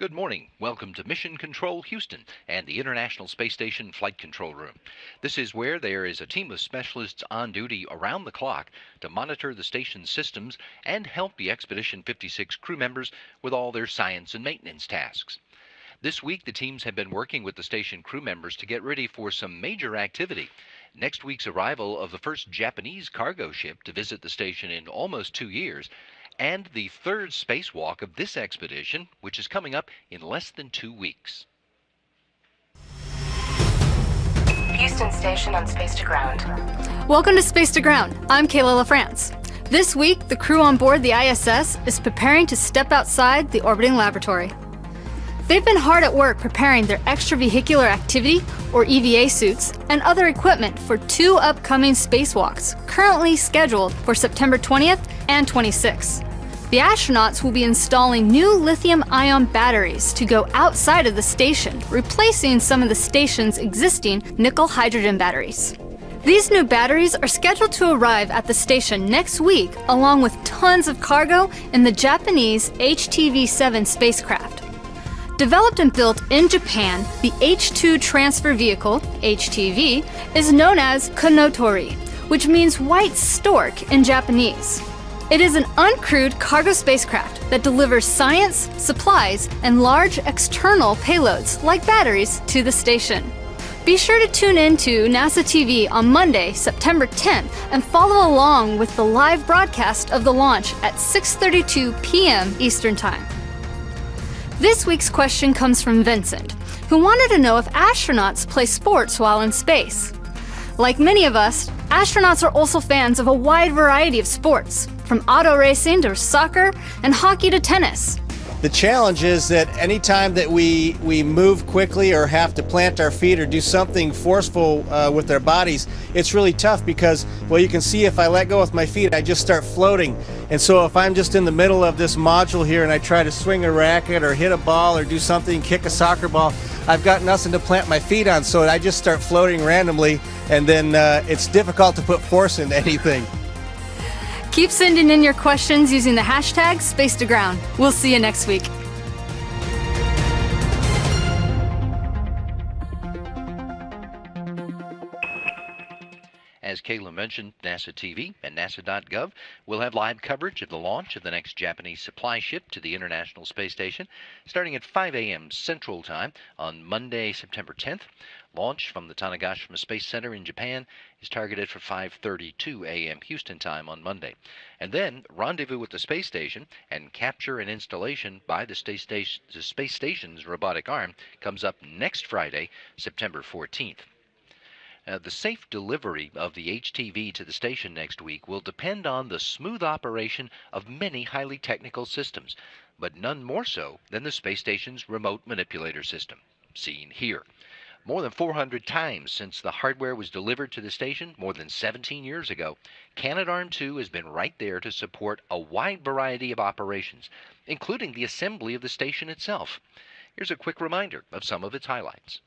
Good morning. Welcome to Mission Control Houston and the International Space Station Flight Control Room. This is where there is a team of specialists on duty around the clock to monitor the station's systems and help the Expedition 56 crew members with all their science and maintenance tasks. This week, the teams have been working with the station crew members to get ready for some major activity. Next week's arrival of the first Japanese cargo ship to visit the station in almost 2 years, and the third spacewalk of this expedition, which is coming up in less than 2 weeks. Houston Station on Space to Ground. Welcome to Space to Ground. I'm Kayla LaFrance. This week, the crew on board the ISS is preparing to step outside the orbiting laboratory. They've been hard at work preparing their extravehicular activity, or EVA suits, and other equipment for 2 upcoming spacewalks, currently scheduled for September 20th and 26th. The astronauts will be installing new lithium-ion batteries to go outside of the station, replacing some of the station's existing nickel-hydrogen batteries. These new batteries are scheduled to arrive at the station next week, along with tons of cargo in the Japanese HTV-7 spacecraft. Developed and built in Japan, the H2 transfer vehicle, HTV, is known as Konotori, which means white stork in Japanese. It is an uncrewed cargo spacecraft that delivers science, supplies, and large external payloads like batteries to the station. Be sure to tune in to NASA TV on Monday, September 10th, and follow along with the live broadcast of the launch at 6:32 p.m. Eastern Time. This week's question comes from Vincent, who wanted to know if astronauts play sports while in space. Like many of us, astronauts are also fans of a wide variety of sports, from auto racing to soccer and hockey to tennis. The challenge is that anytime that we move quickly or have to plant our feet or do something forceful with our bodies, it's really tough because, well, you can see if I let go with my feet, I just start floating. And so if I'm just in the middle of this module here and I try to swing a racket or hit a ball or do something, kick a soccer ball, I've got nothing to plant my feet on, so I just start floating randomly, and then it's difficult to put force into anything. Keep sending in your questions using the hashtag #SpaceToGround. We'll see you next week. As Kayla mentioned, NASA TV and NASA.gov will have live coverage of the launch of the next Japanese supply ship to the International Space Station, starting at 5 a.m. Central Time on Monday, September 10th. Launch from the Tanegashima Space Center in Japan is targeted for 5:32 a.m. Houston time on Monday. And then rendezvous with the space station and capture and installation by the space station's robotic arm comes up next Friday, September 14th. The safe delivery of the HTV to the station next week will depend on the smooth operation of many highly technical systems, but none more so than the space station's remote manipulator system, seen here. More than 400 times since the hardware was delivered to the station more than 17 years ago, Canadarm2 has been right there to support a wide variety of operations, including the assembly of the station itself. Here's a quick reminder of some of its highlights.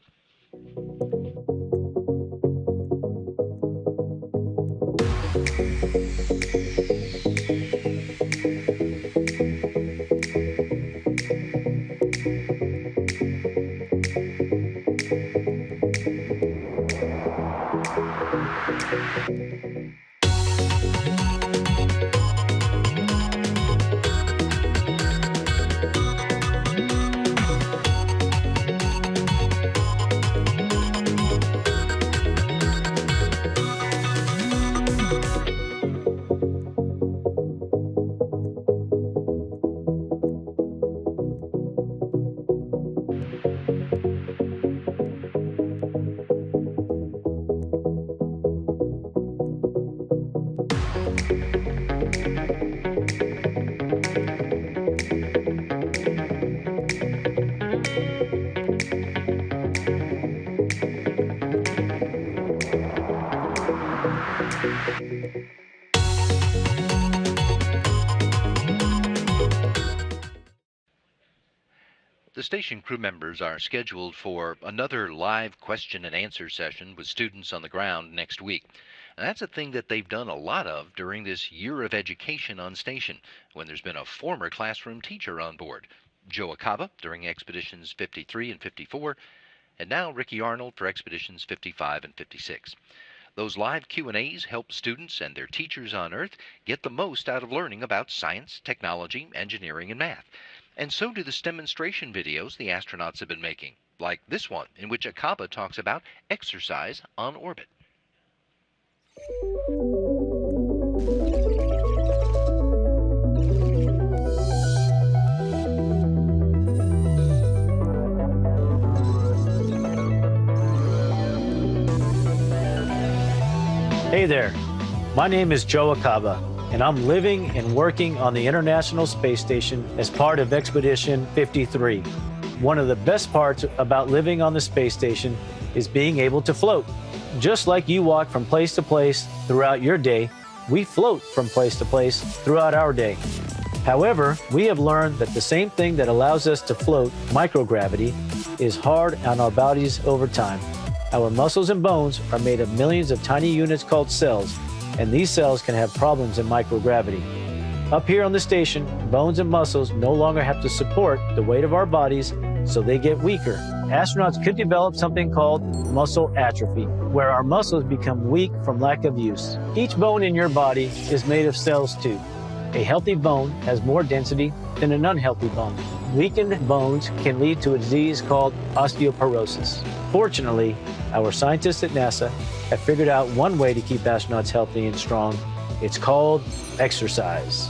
The station crew members are scheduled for another live question and answer session with students on the ground next week. And that's a thing that they've done a lot of during this year of education on station, when there's been a former classroom teacher on board. Joe Acaba during Expeditions 53 and 54, and now Ricky Arnold for Expeditions 55 and 56. Those live Q&As help students and their teachers on Earth get the most out of learning about science, technology, engineering, and math. And so do the demonstration videos the astronauts have been making, like this one, in which Acaba talks about exercise on orbit. Hey there, my name is Joe Acaba, and I'm living and working on the International Space Station as part of Expedition 53. One of the best parts about living on the space station is being able to float. Just like you walk from place to place throughout your day, we float from place to place throughout our day. However, we have learned that the same thing that allows us to float, microgravity, is hard on our bodies over time. Our muscles and bones are made of millions of tiny units called cells, and these cells can have problems in microgravity. Up here on the station, bones and muscles no longer have to support the weight of our bodies, so they get weaker. Astronauts could develop something called muscle atrophy, where our muscles become weak from lack of use. Each bone in your body is made of cells too. A healthy bone has more density than an unhealthy bone. Weakened bones can lead to a disease called osteoporosis. Fortunately, our scientists at NASA have figured out one way to keep astronauts healthy and strong. It's called exercise.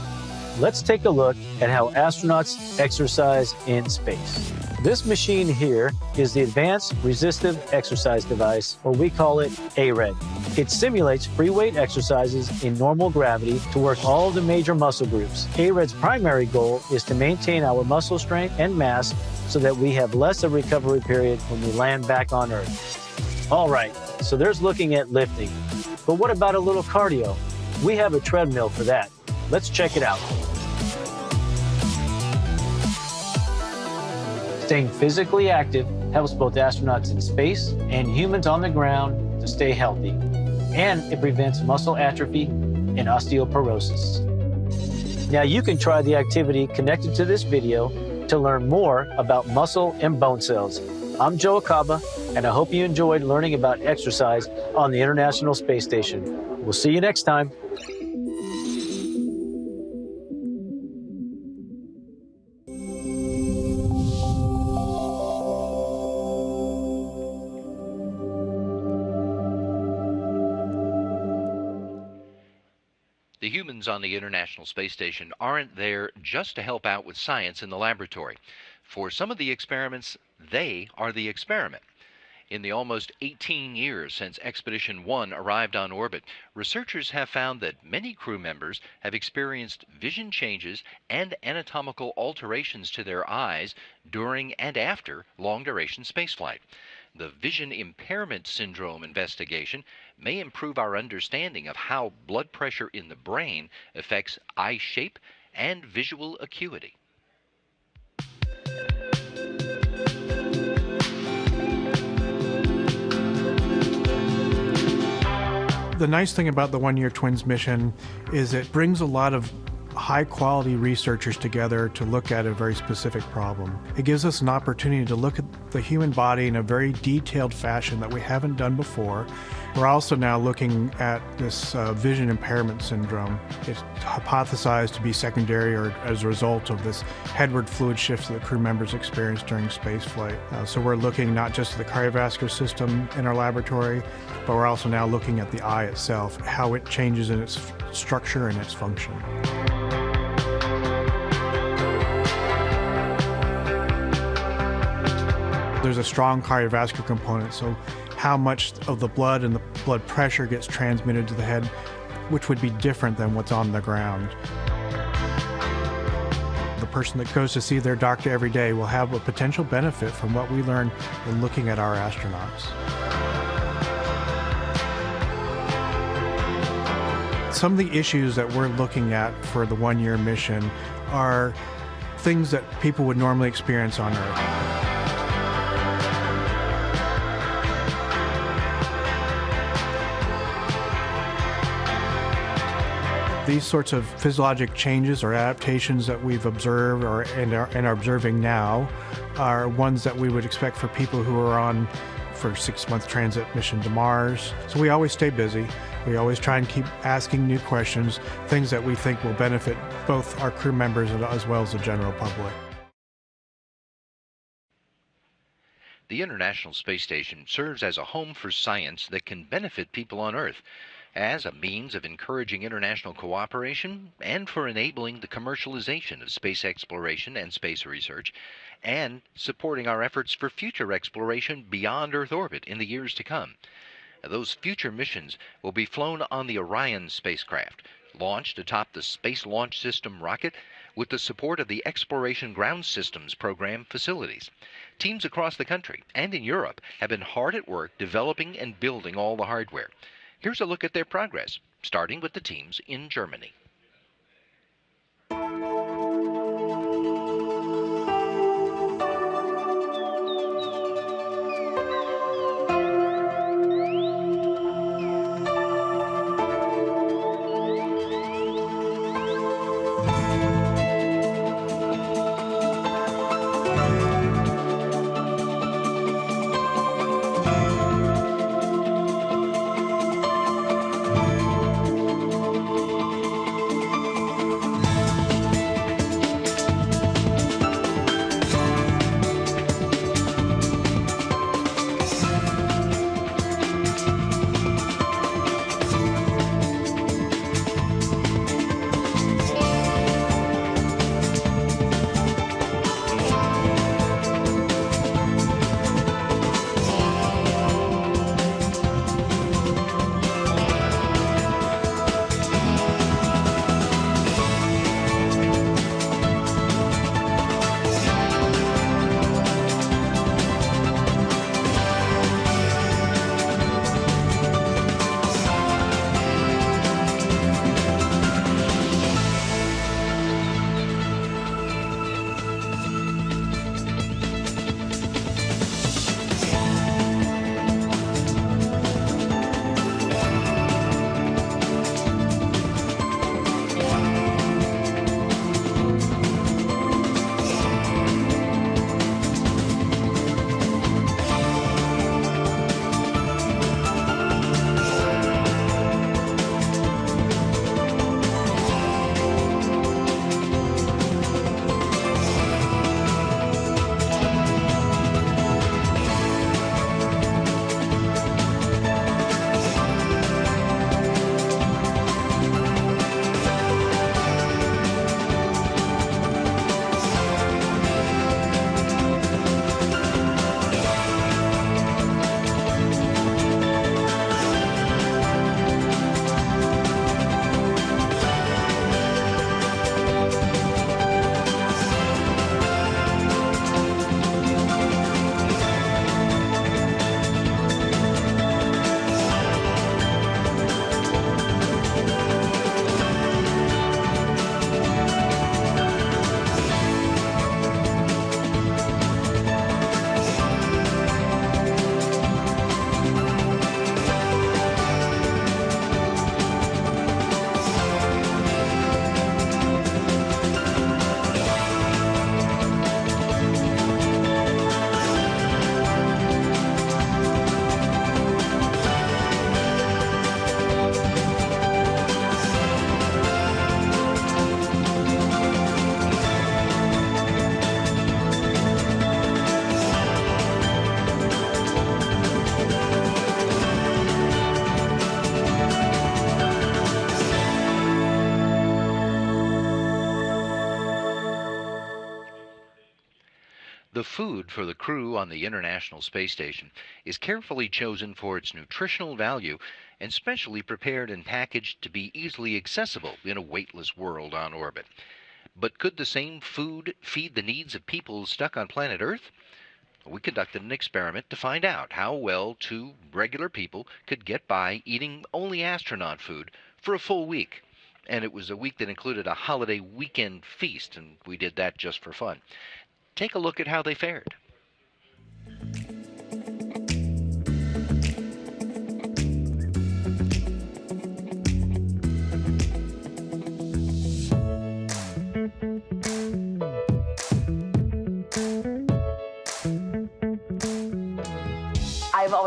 Let's take a look at how astronauts exercise in space. This machine here is the Advanced Resistive Exercise Device, or we call it ARED. It simulates free weight exercises in normal gravity to work all the major muscle groups. ARED's primary goal is to maintain our muscle strength and mass so that we have less of a recovery period when we land back on Earth. All right, so there's looking at lifting. But what about a little cardio? We have a treadmill for that. Let's check it out. Staying physically active helps both astronauts in space and humans on the ground to stay healthy. And it prevents muscle atrophy and osteoporosis. Now you can try the activity connected to this video to learn more about muscle and bone cells. I'm Joe Acaba, and I hope you enjoyed learning about exercise on the International Space Station. We'll see you next time. The humans on the International Space Station aren't there just to help out with science in the laboratory. For some of the experiments, they are the experiment. In the almost 18 years since Expedition 1 arrived on orbit, researchers have found that many crew members have experienced vision changes and anatomical alterations to their eyes during and after long-duration spaceflight. The Vision Impairment Syndrome investigation may improve our understanding of how blood pressure in the brain affects eye shape and visual acuity. The nice thing about the One-Year Twins mission is it brings a lot of high-quality researchers together to look at a very specific problem. It gives us an opportunity to look at the human body in a very detailed fashion that we haven't done before. We're also now looking at this vision impairment syndrome. It's hypothesized to be secondary or as a result of this headward fluid shift that the crew members experience during spaceflight. So we're looking not just at the cardiovascular system in our laboratory, but we're also now looking at the eye itself, how it changes in its structure and its function. There's a strong cardiovascular component, so how much of the blood and the blood pressure gets transmitted to the head, which would be different than what's on the ground. The person that goes to see their doctor every day will have a potential benefit from what we learn in looking at our astronauts. Some of the issues that we're looking at for the one-year mission are things that people would normally experience on Earth. These sorts of physiologic changes or adaptations that we've observed and are observing now are ones that we would expect for people who are on for 6-month transit mission to Mars. So we always stay busy. We always try and keep asking new questions, things that we think will benefit both our crew members as well as the general public. The International Space Station serves as a home for science that can benefit people on Earth, as a means of encouraging international cooperation and for enabling the commercialization of space exploration and space research, and supporting our efforts for future exploration beyond Earth orbit in the years to come. Those future missions will be flown on the Orion spacecraft, launched atop the Space Launch System rocket with the support of the Exploration Ground Systems Program facilities. Teams across the country and in Europe have been hard at work developing and building all the hardware. Here's a look at their progress, starting with the teams in Germany. The food for the crew on the International Space Station is carefully chosen for its nutritional value and specially prepared and packaged to be easily accessible in a weightless world on orbit. But could the same food feed the needs of people stuck on planet Earth? We conducted an experiment to find out how well two regular people could get by eating only astronaut food for a full week. And it was a week that included a holiday weekend feast, and we did that just for fun. Take a look at how they fared.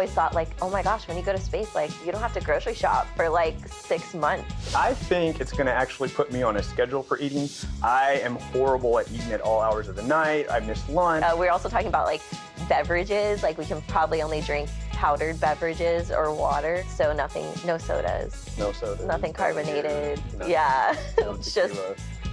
always thought, like, oh my gosh, when you go to space, like, you don't have to grocery shop for like 6 months. I think it's gonna actually put me on a schedule for eating. I am horrible at eating at all hours of the night. I miss lunch. We're also talking about like beverages. Like, we can probably only drink powdered beverages or water. So nothing, no sodas. No sodas. Nothing carbonated. No. Yeah. No It's just.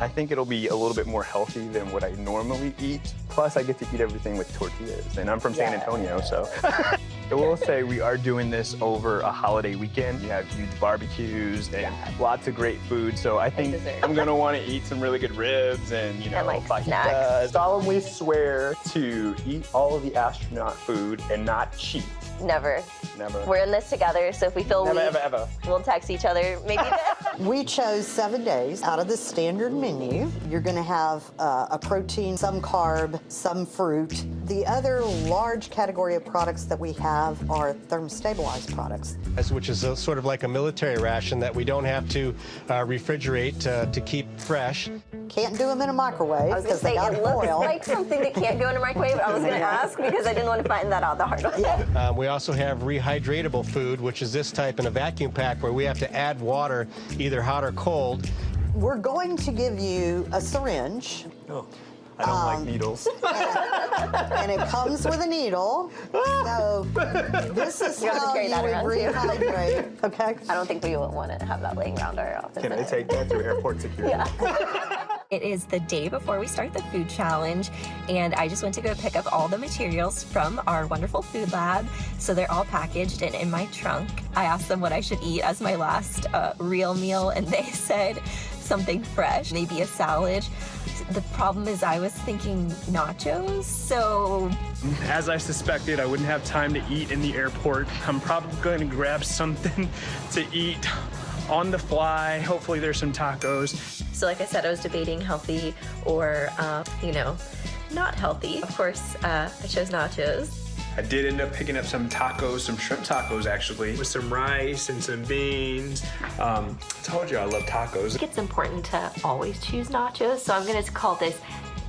I think it'll be a little bit more healthy than what I normally eat. Plus, I get to eat everything with tortillas, and I'm from San Antonio, so. I will say we are doing this over a holiday weekend. You have huge barbecues and lots of great food, so I think I'm gonna want to eat some really good ribs and, you know, And, like, fajitas. snacks. Solemnly swear to eat all of the astronaut food and not cheat. Never. Never. We're in this together, so if we feel Never, weak, ever, ever. we'll text each other. Maybe. We chose 7 days out of the standard menu. You're going to have a protein, some carb, some fruit. The other large category of products that we have are thermostabilized products. Which is sort of like a military ration that we don't have to refrigerate to keep fresh. Can't do them in a microwave I was gonna because they say, got it looks foil. like something that can't go in a microwave. I was gonna ask because I didn't want to find that out the hard way. We also have rehydratable food, which is this type in a vacuum pack where we have to add water, either hot or cold. We're going to give you a syringe. Oh, I don't like needles. And it comes with a needle. So this is You have to how carry you that would around, too. rehydrate. Okay. I don't think we would want to have that laying around our office. Can I take that through airport security? It is the day before we start the food challenge, and I just went to go pick up all the materials from our wonderful food lab. So they're all packaged and in my trunk. I asked them what I should eat as my last real meal, and they said something fresh, maybe a salad. The problem is I was thinking nachos, so... As I suspected, I wouldn't have time to eat in the airport. I'm probably going to grab something to eat on the fly. Hopefully there's some tacos. So like I said, I was debating healthy or, you know, not healthy. Of course, I chose nachos. I did end up picking up some tacos, some shrimp tacos actually, with some rice and some beans. I told you I love tacos. I think it's important to always choose nachos, so I'm gonna call this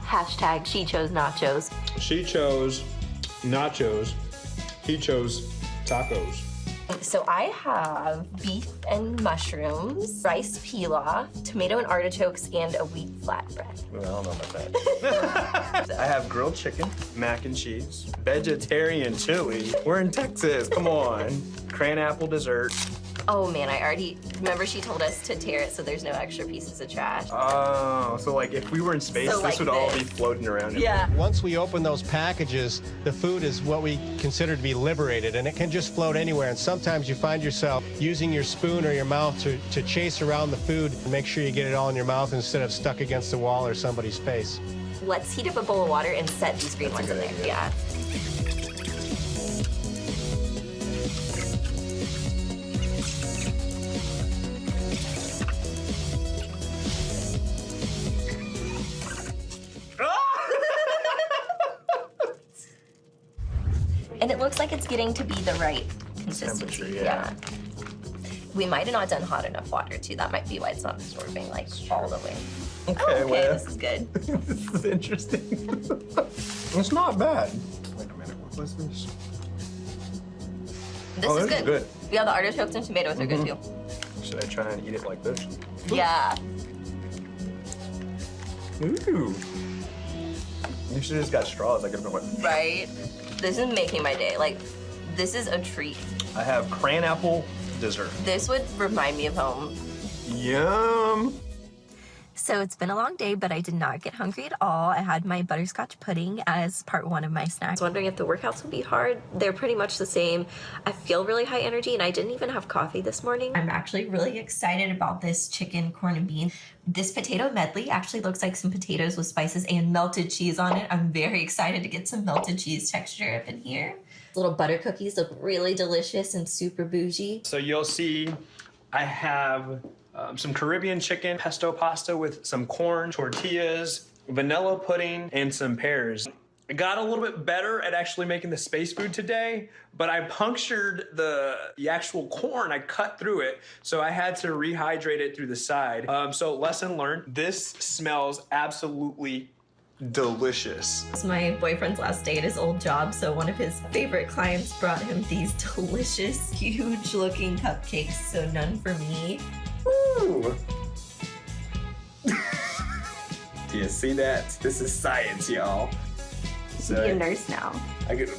hashtag she chose nachos. She chose nachos. He chose tacos. So I have beef and mushrooms, rice pilaf, tomato and artichokes, and a wheat flatbread. Well, I don't know about that. I have grilled chicken, mac and cheese, vegetarian chili. We're in Texas, come on. Cran apple dessert. Oh man, I already, remember she told us to tear it so there's no extra pieces of trash. Oh, so like if we were in space, So this like would all this. be floating around. Yeah. Once we open those packages, the food is what we consider to be liberated, and it can just float anywhere. And sometimes you find yourself using your spoon or your mouth to chase around the food and make sure you get it all in your mouth instead of stuck against the wall or somebody's face. Let's heat up a bowl of water and set these green ones in there. Yeah. And it looks like it's getting to be the right consistency. Yeah. We might have not done hot enough water too. That might be why it's not absorbing like all the way. Okay, Oh, okay, well, this is good. this is interesting. It's not bad. Wait a minute, what was this? This is good. Good. Yeah, the artichokes and tomatoes are good too. Should I try and eat it like this? Yeah. Ooh. You should have just got straws. I could have been like. Right? This is making my day. Like, this is a treat. I have cran apple dessert. This would remind me of home. Yum. So it's been a long day, but I did not get hungry at all. I had my butterscotch pudding as part one of my snack. I was wondering if the workouts will be hard. They're pretty much the same. I feel really high energy, and I didn't even have coffee this morning. I'm actually really excited about this chicken, corn, and bean. This potato medley actually looks like some potatoes with spices and melted cheese on it. I'm very excited to get some melted cheese texture up in here. Little butter cookies look really delicious and super bougie. So you'll see I have some Caribbean chicken, pesto pasta with some corn, tortillas, vanilla pudding, and some pears. I got a little bit better at actually making the space food today, but I punctured the actual corn. I cut through it, so I had to rehydrate it through the side. So lesson learned, this smells absolutely delicious. It's my boyfriend's last day at his old job, so one of his favorite clients brought him these delicious, huge-looking cupcakes, so none for me. Ooh. Do you see that? This is science, y'all. So Be a nurse now. I get.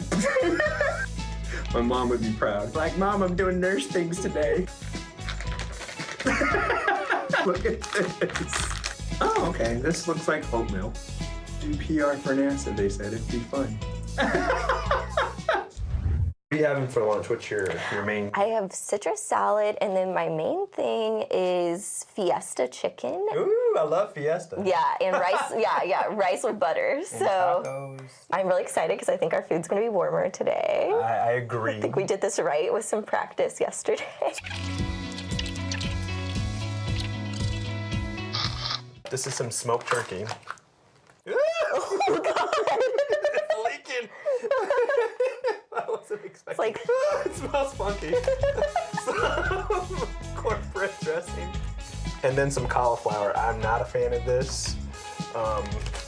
My mom would be proud. Like, Mom, I'm doing nurse things today. Look at this. Oh, okay. This looks like oatmeal. Do PR for NASA, they said. It'd be fun. What are you having for lunch? What's your main? I have citrus salad, and then my main thing is Fiesta chicken. Ooh, I love Fiesta. Yeah, and rice. yeah, rice with butter. And so tacos. I'm really excited because I think our food's gonna be warmer today. I agree. I think we did this right with some practice yesterday. This is some smoked turkey. Oh God! It's leaking. I wasn't expecting. It's like it smells funky. Some cornbread dressing, and then some cauliflower. I'm not a fan of this.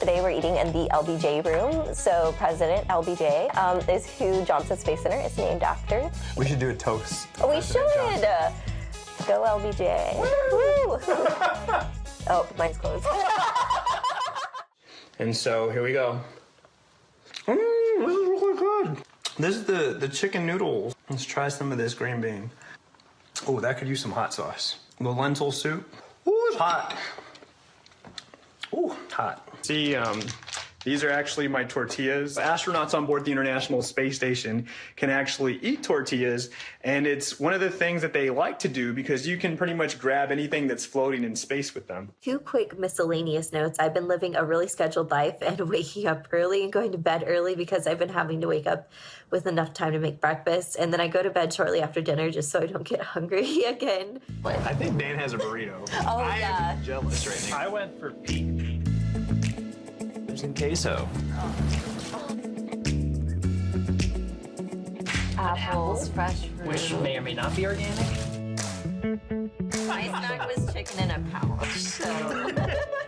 Today we're eating in the LBJ room. So President LBJ is who Johnson Space Center is named after. We should do a toast. Oh, we should. Go LBJ. Woo! Oh, mine's closed. And so here we go. This is really good. This is the chicken noodles. Let's try some of this green bean. Oh, that could use some hot sauce. The lentil soup. Ooh, it's hot. Ooh, hot. See, these are actually my tortillas. Astronauts on board the International Space Station can actually eat tortillas, and it's one of the things that they like to do because you can pretty much grab anything that's floating in space with them. 2 quick miscellaneous notes. I've been living a really scheduled life and waking up early and going to bed early because I've been having to wake up with enough time to make breakfast. And then I go to bed shortly after dinner just so I don't get hungry again. I think Dan has a burrito. Oh, I yeah. am jealous right now. I went for Pete. And queso. Apples, fresh fruit. Which may or may not be organic. My snack was chicken in a pouch, so.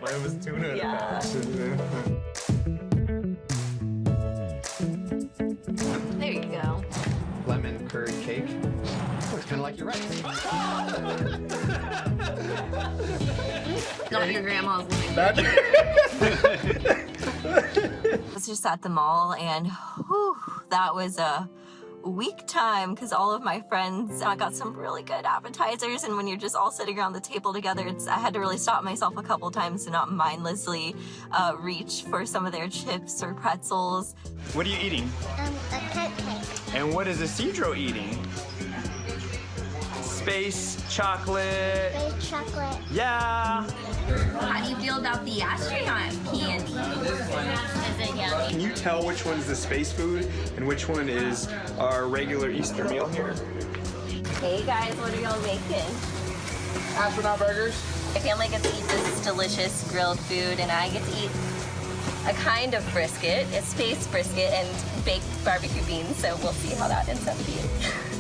Mine was tuna in a Yeah. pouch. There you go. Lemon curd cake. Looks kind of like your rice. Not your grandma's I was just at the mall and whew, that was a week time because all of my friends got some really good appetizers, and when you're just all sitting around the table together, I had to really stop myself a couple times to not mindlessly reach for some of their chips or pretzels. What are you eating? A cupcake. And what is Isidro eating? Space chocolate. Space chocolate. Yeah. How do you feel about the astronaut candy? Is it yummy? Can you tell which one's the space food and which one is our regular Easter meal here? Hey guys, what are y'all making? Astronaut burgers. My family gets to eat this delicious grilled food, and I get to eat a kind of brisket, a space brisket, and baked barbecue beans, so we'll see how that ends up being.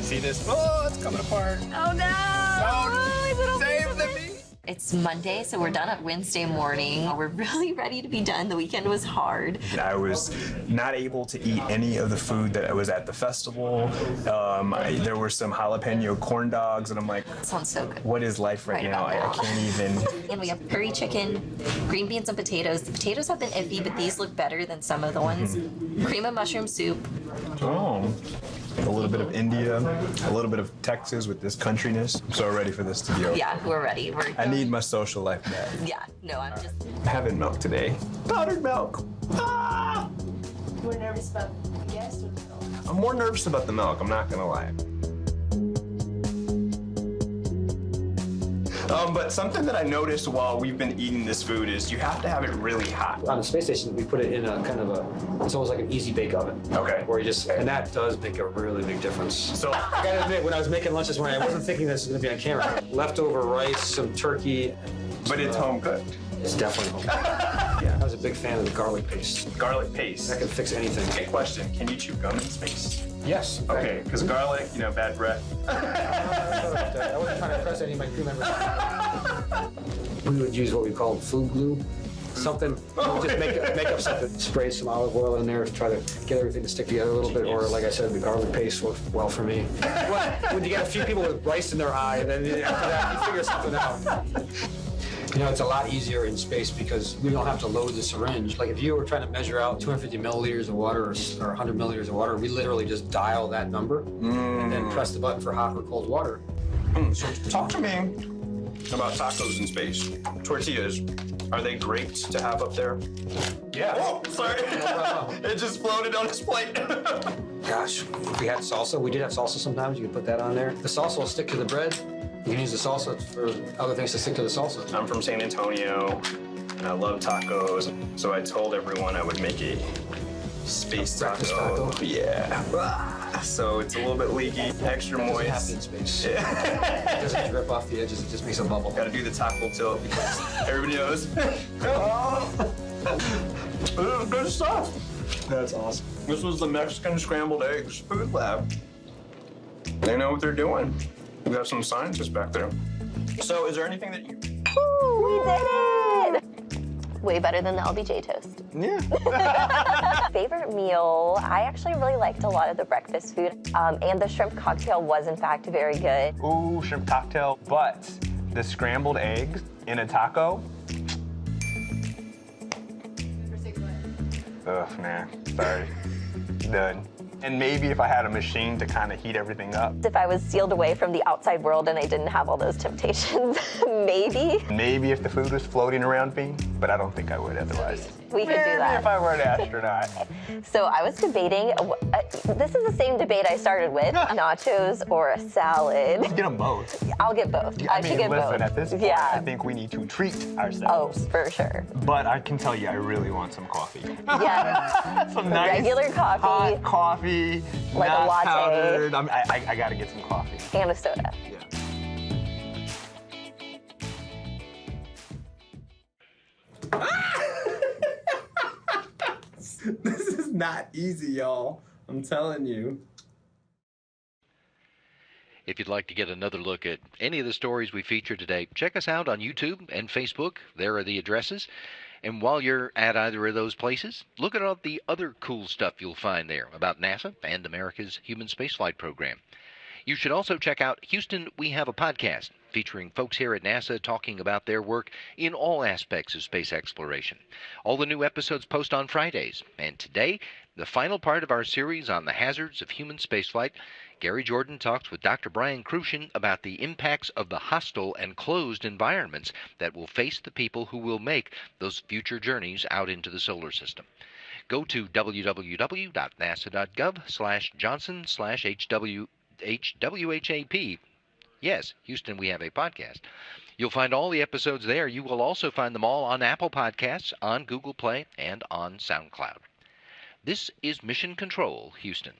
See this? Oh, it's coming apart. Oh no! Oh, save the meat. It's Monday, so we're done at Wednesday morning. We're really ready to be done. The weekend was hard. I was not able to eat any of the food that was at the festival. There were some jalapeno corn dogs, and I'm like, Sounds so good. what is life right now? I can't even. And we have curry chicken, green beans and potatoes. The potatoes have been iffy, but these look better than some of the ones. Cream of mushroom soup. Oh. A little bit of India, a little bit of Texas with this countryness. I'm so ready for this to be over. Yeah, we're ready. I need my social life back. Yeah, no, I'm just. Having milk today. Powdered milk. Ah! We're nervous about the guests or the milk? I'm more nervous about the milk, I'm not gonna lie. But something that I noticed while we've been eating this food is you have to have it really hot. On the space station, we put it in a kind of a, it's almost like an easy bake oven. Okay. Where you just, and that does make a really big difference. So I gotta admit, when I was making lunch this morning, I wasn't thinking this was gonna be on camera. Leftover rice, some turkey. But it's home cooked. It's definitely home cooked. Yeah, I was a big fan of the garlic paste. Garlic paste. That can fix anything. Okay, question. Can you chew gum in space? Yes. Okay, because garlic, bad breath. I wasn't trying to impress any of my crew members. We would use what we call food glue. So something, we'll just make up something. Spray some olive oil in there to try to get everything to stick together a little bit, or like I said, the garlic paste worked well for me. When you get a few people with rice in their eye, then after that, you figure something out. You know, it's a lot easier in space because we don't have to load the syringe. Like if you were trying to measure out 250 milliliters of water or 100 milliliters of water, we literally just dial that number and then press the button for hot or cold water. So talk to me about tacos in space. Tortillas, are they great to have up there? Yeah. Oh, sorry. It just floated on his plate. Gosh, if we had salsa, we did have salsa sometimes. You can put that on there. The salsa will stick to the bread. You can use the salsa for other things to stick to the salsa. I'm from San Antonio, and I love tacos. So I told everyone I would make a space taco. Yeah. So it's a little bit leaky, extra moist. Happen in space. Yeah. It doesn't drip off the edges, it just makes a bubble. Gotta do the taco tilt because everybody knows. This is good stuff. That's awesome. This was the Mexican scrambled eggs food lab. They know what they're doing. We got some scientists back there. So is there anything that you... Ooh, we did it! Way better than the LBJ toast. Yeah. Favorite meal? I actually really liked a lot of the breakfast food. And the shrimp cocktail was, in fact, very good. Ooh, shrimp cocktail. But the scrambled eggs in a taco... Ugh, man. Sorry. Done. And maybe if I had a machine to kind of heat everything up. If I was sealed away from the outside world and I didn't have all those temptations, maybe. Maybe if the food was floating around me, but I don't think I would otherwise. We could do that. Maybe if I were an astronaut. So I was debating, this is the same debate I started with, nachos or a salad. Get them both. I'll get both. I should get both. At this point, I think we need to treat ourselves. Oh, for sure. But I can tell you, I really want some coffee. Yeah. Some nice regular coffee. Hot coffee, like not a latte. powdered. I gotta get some coffee. And a soda. This is not easy, y'all. I'm telling you. If you'd like to get another look at any of the stories we featured today, check us out on YouTube and Facebook. There are the addresses. And while you're at either of those places, look at all the other cool stuff you'll find there about NASA and America's human spaceflight program. You should also check out Houston, We Have a Podcast, featuring folks here at NASA talking about their work in all aspects of space exploration. All the new episodes post on Fridays, and today, the final part of our series on the hazards of human spaceflight. Gary Jordan talks with Dr. Brian Crucian about the impacts of the hostile and closed environments that will face the people who will make those future journeys out into the solar system. Go to www.nasa.gov/Johnson/HWHAP. Yes, Houston, we have a podcast. You'll find all the episodes there. You will also find them all on Apple Podcasts, on Google Play, and on SoundCloud. This is Mission Control, Houston.